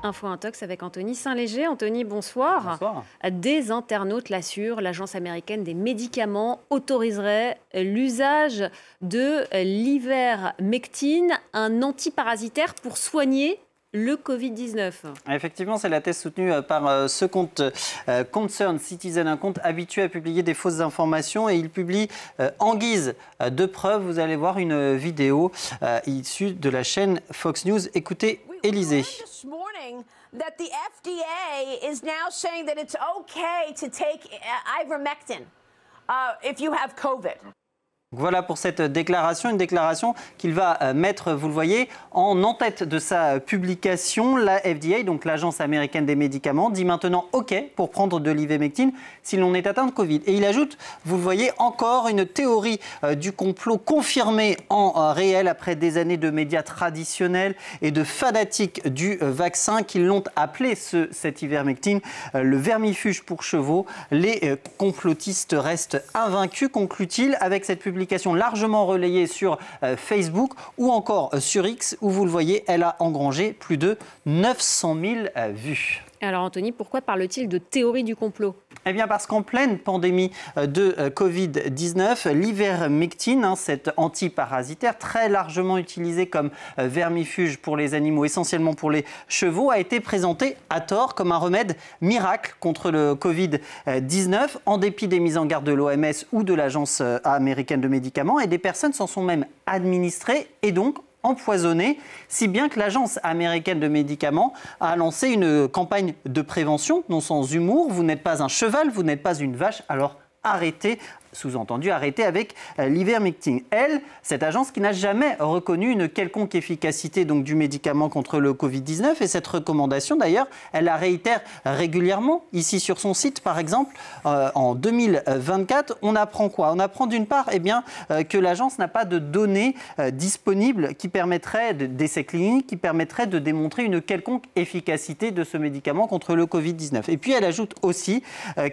Info Intox avec Anthony Saint-Léger. Anthony, bonsoir. Bonsoir. Des internautes l'assurent, l'Agence américaine des médicaments autoriserait l'usage de l'ivermectine, un antiparasitaire pour soigner le Covid-19. Effectivement, c'est la thèse soutenue par ce compte Concerned Citizen, un compte habitué à publier des fausses informations, et il publie en guise de preuve, vous allez voir, une vidéo issue de la chaîne Fox News. Écoutez, Élisée. That the FDA is now saying that it's okay to take ivermectin if you have COVID. Voilà pour cette déclaration, une déclaration qu'il va mettre, vous le voyez, en tête de sa publication. La FDA, donc l'Agence américaine des médicaments, dit maintenant OK pour prendre de l'ivermectine si l'on est atteint de Covid. Et il ajoute, vous le voyez, encore une théorie du complot confirmée en réel après des années de médias traditionnels et de fanatiques du vaccin qui l'ont appelé cette ivermectine le vermifuge pour chevaux. Les complotistes restent invaincus, conclut-il, avec cette publication largement relayée sur Facebook ou encore sur X, où vous le voyez, elle a engrangé plus de 900 000 vues. Alors Anthony, pourquoi parle-t-il de théorie du complot ? Eh bien parce qu'en pleine pandémie de Covid-19, l'ivermectine, cet antiparasitaire très largement utilisé comme vermifuge pour les animaux, essentiellement pour les chevaux, a été présenté à tort comme un remède miracle contre le Covid-19, en dépit des mises en garde de l'OMS ou de l'Agence américaine de médicaments, et des personnes s'en sont même administrées et donc empoisonné, si bien que l'Agence américaine de médicaments a lancé une campagne de prévention, non sans humour. Vous n'êtes pas un cheval, vous n'êtes pas une vache, alors arrêtez. Sous-entendu, arrêtez avec l'ivermectine. Elle, cette agence qui n'a jamais reconnu une quelconque efficacité donc, du médicament contre le Covid-19, et cette recommandation d'ailleurs, elle la réitère régulièrement. Ici sur son site, par exemple, en 2024, on apprend quoi? On apprend d'une part que l'agence n'a pas de données disponibles qui permettraient d'essais cliniques, qui permettraient de démontrer une quelconque efficacité de ce médicament contre le Covid-19. Et puis elle ajoute aussi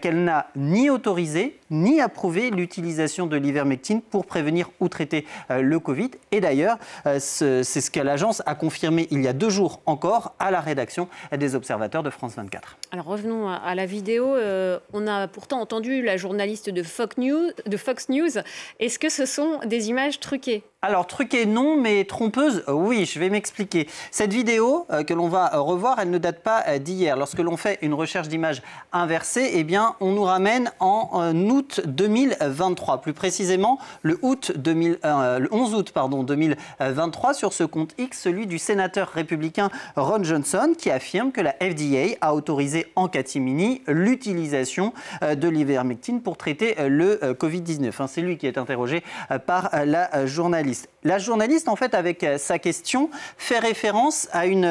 qu'elle n'a ni autorisé, ni approuvé l'utilisation de l'ivermectine pour prévenir ou traiter le Covid. Et d'ailleurs, c'est ce que l'agence a confirmé il y a 2 jours encore à la rédaction des Observateurs de France 24. Alors revenons à la vidéo. On a pourtant entendu la journaliste de Fox News. Est-ce que ce sont des images truquées ? Alors, truquée non, mais trompeuse, oui, je vais m'expliquer. Cette vidéo que l'on va revoir, elle ne date pas d'hier. Lorsque l'on fait une recherche d'images inversée, eh bien, on nous ramène en août 2023. Plus précisément, le 11 août 2023, sur ce compte X, celui du sénateur républicain Ron Johnson, qui affirme que la FDA a autorisé en catimini l'utilisation de l'ivermectine pour traiter le Covid-19. C'est lui qui est interrogé par la journaliste. La journaliste, en fait, avec sa question, fait référence à une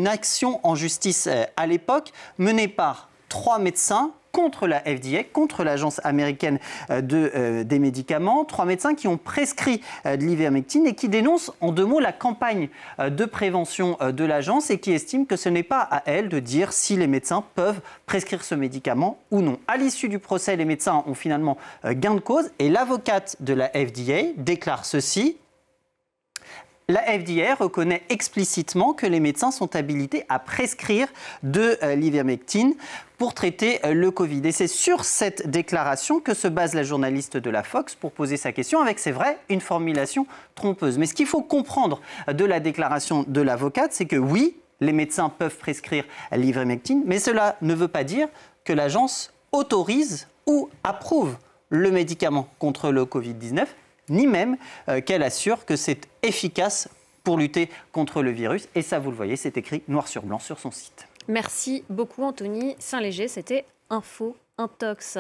action en justice à l'époque menée par 3 médecins contre la FDA, contre l'Agence américaine des médicaments. 3 médecins qui ont prescrit de l'ivermectine et qui dénoncent en 2 mots la campagne de prévention de l'agence, et qui estiment que ce n'est pas à elle de dire si les médecins peuvent prescrire ce médicament ou non. À l'issue du procès, les médecins ont finalement gain de cause, et l'avocate de la FDA déclare ceci. La FDA reconnaît explicitement que les médecins sont habilités à prescrire de l'ivermectine pour traiter le Covid. Et c'est sur cette déclaration que se base la journaliste de la Fox pour poser sa question, avec, c'est vrai, une formulation trompeuse. Mais ce qu'il faut comprendre de la déclaration de l'avocate, c'est que oui, les médecins peuvent prescrire l'ivermectine, mais cela ne veut pas dire que l'agence autorise ou approuve le médicament contre le Covid-19, ni même qu'elle assure que c'est efficace pour lutter contre le virus. Et ça, vous le voyez, c'est écrit noir sur blanc sur son site. Merci beaucoup Anthony Saint-Léger, c'était Info Intox.